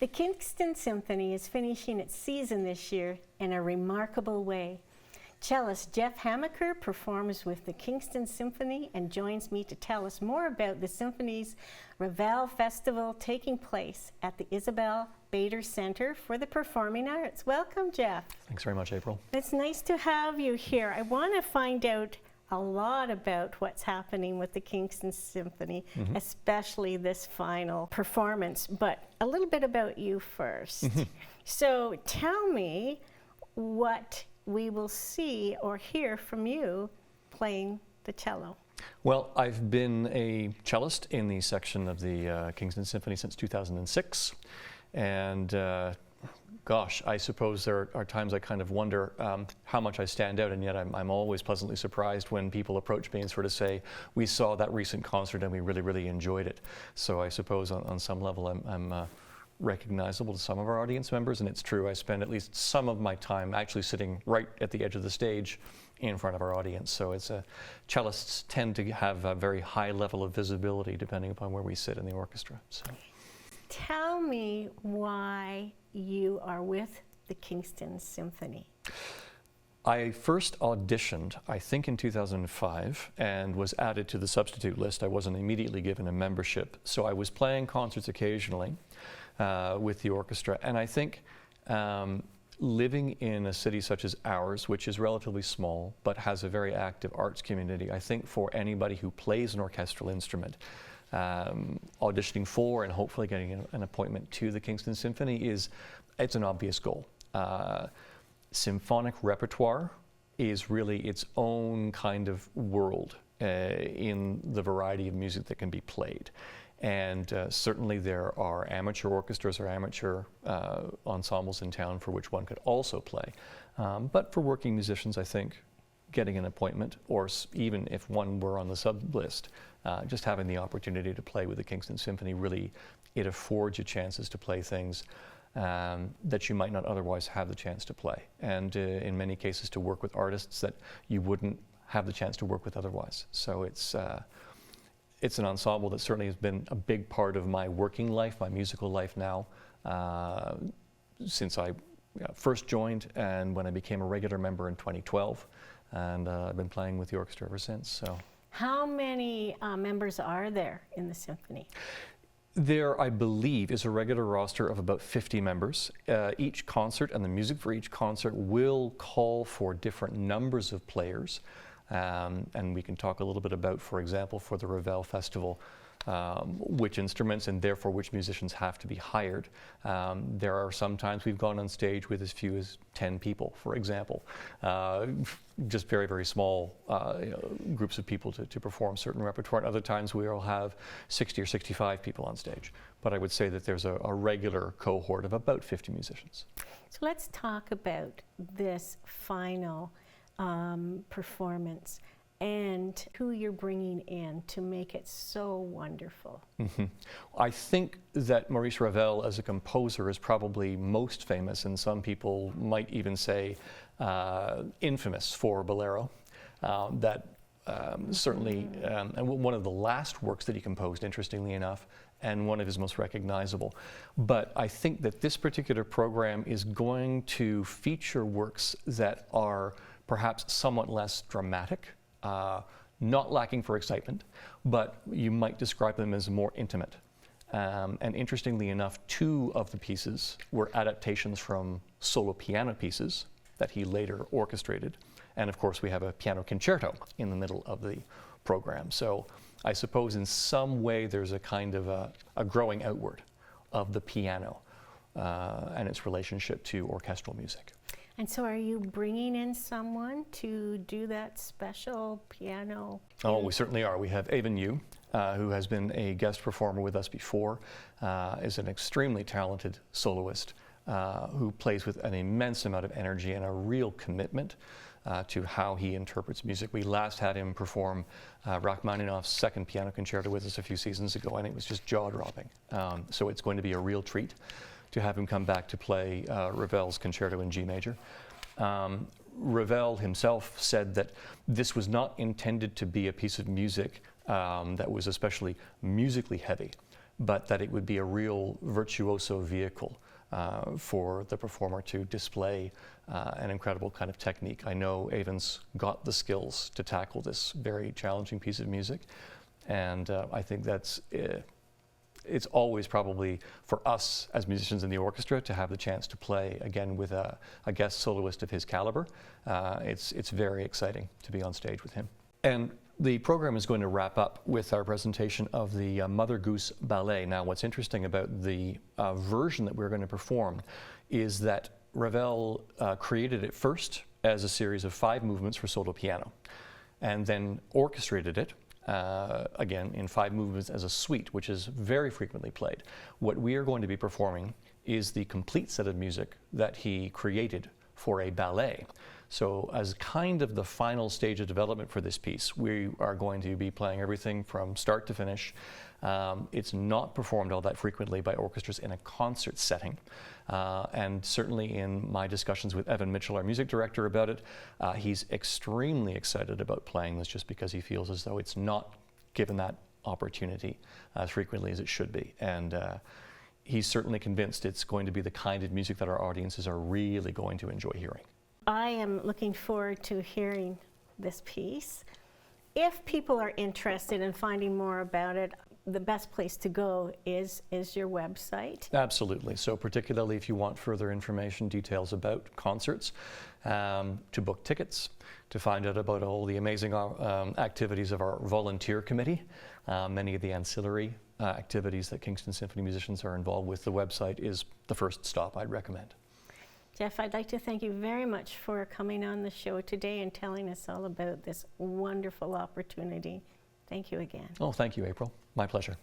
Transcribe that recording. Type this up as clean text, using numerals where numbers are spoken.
The Kingston Symphony is finishing its season this year in a remarkable way. Cellist Jeff Hamaker performs with the Kingston Symphony and joins me to tell us more about the Symphony's Ravel Festival taking place at the Isabel Bader Center for the Performing Arts. Welcome, Jeff. Thanks very much, April. It's nice to have you here. I want to find out a lot about what's happening with the Kingston Symphony, especially this final performance, but a little bit about you first. So tell me what we will see or hear from you playing the cello. Well, I've been a cellist in the section of the Kingston Symphony since 2006, and gosh, I suppose there are times I kind of wonder how much I stand out, and yet I'm always pleasantly surprised when people approach me and sort of say, we saw that recent concert and we really, really enjoyed it. So I suppose on some level I'm recognizable to some of our audience members, and it's true, I spend at least some of my time actually sitting right at the edge of the stage in front of our audience. So it's cellists tend to have a very high level of visibility depending upon where we sit in the orchestra. So. Tell me why you are with the Kingston Symphony. I first auditioned, I think in 2005, and was added to the substitute list. I wasn't immediately given a membership. So I was playing concerts occasionally with the orchestra. And I think living in a city such as ours, which is relatively small, but has a very active arts community, I think for anybody who plays an orchestral instrument, auditioning for and hopefully getting an appointment to the Kingston Symphony it's an obvious goal. Symphonic repertoire is really its own kind of world in the variety of music that can be played. And certainly there are amateur orchestras or amateur ensembles in town for which one could also play. But for working musicians, I think getting an appointment, or even if one were on the sub list, just having the opportunity to play with the Kingston Symphony, really, it affords you chances to play things that you might not otherwise have the chance to play. And in many cases to work with artists that you wouldn't have the chance to work with otherwise. So it's an ensemble that certainly has been a big part of my working life, my musical life now, since I first joined and when I became a regular member in 2012. And I've been playing with the orchestra ever since. So, how many members are there in the symphony? There, I believe, is a regular roster of about 50 members. Each concert and the music for each concert will call for different numbers of players. And we can talk a little bit about, for example, for the Ravel Festival, which instruments and therefore which musicians have to be hired. There are some times we've gone on stage with as few as 10 people, for example. Just very, very small groups of people to perform certain repertoire. And other times we will have 60 or 65 people on stage. But I would say that there's a regular cohort of about 50 musicians. So let's talk about this final performance and who you're bringing in to make it so wonderful. I think that Maurice Ravel as a composer is probably most famous, and some people might even say infamous for Bolero. Certainly, and one of the last works that he composed, interestingly enough, and one of his most recognizable. But I think that this particular program is going to feature works that are perhaps somewhat less dramatic, not lacking for excitement, but you might describe them as more intimate. And interestingly enough, two of the pieces were adaptations from solo piano pieces that he later orchestrated. And of course, we have a piano concerto in the middle of the program. So I suppose in some way there's a kind of a growing outward of the piano and its relationship to orchestral music. And so are you bringing in someone to do that special piano? Oh, we certainly are. We have Avon Yu, who has been a guest performer with us before, is an extremely talented soloist who plays with an immense amount of energy and a real commitment to how he interprets music. We last had him perform Rachmaninoff's second piano concerto with us a few seasons ago, and it was just jaw-dropping. So it's going to be a real treat to have him come back to play Ravel's concerto in G major. Ravel himself said that this was not intended to be a piece of music that was especially musically heavy, but that it would be a real virtuoso vehicle for the performer to display an incredible kind of technique. I know Avon's got the skills to tackle this very challenging piece of music, and I think that's it's always probably for us as musicians in the orchestra to have the chance to play again with a guest soloist of his caliber. It's very exciting to be on stage with him. And the program is going to wrap up with our presentation of the Mother Goose Ballet. Now, what's interesting about the version that we're going to perform is that Ravel created it first as a series of 5 movements for solo piano, and then orchestrated it again in 5 movements as a suite, which is very frequently played. What we are going to be performing is the complete set of music that he created for a ballet. So as kind of the final stage of development for this piece, we are going to be playing everything from start to finish. It's not performed all that frequently by orchestras in a concert setting. And certainly in my discussions with Evan Mitchell, our music director, about it, he's extremely excited about playing this just because he feels as though it's not given that opportunity as frequently as it should be. And he's certainly convinced it's going to be the kind of music that our audiences are really going to enjoy hearing. I am looking forward to hearing this piece. If people are interested in finding more about it, the best place to go is your website. Absolutely. So particularly if you want further information, details about concerts, to book tickets, to find out about all the amazing activities of our volunteer committee, many of the ancillary activities that Kingston Symphony musicians are involved with, the website is the first stop I'd recommend. Jeff, I'd like to thank you very much for coming on the show today and telling us all about this wonderful opportunity. Thank you again. Oh, thank you, April. My pleasure.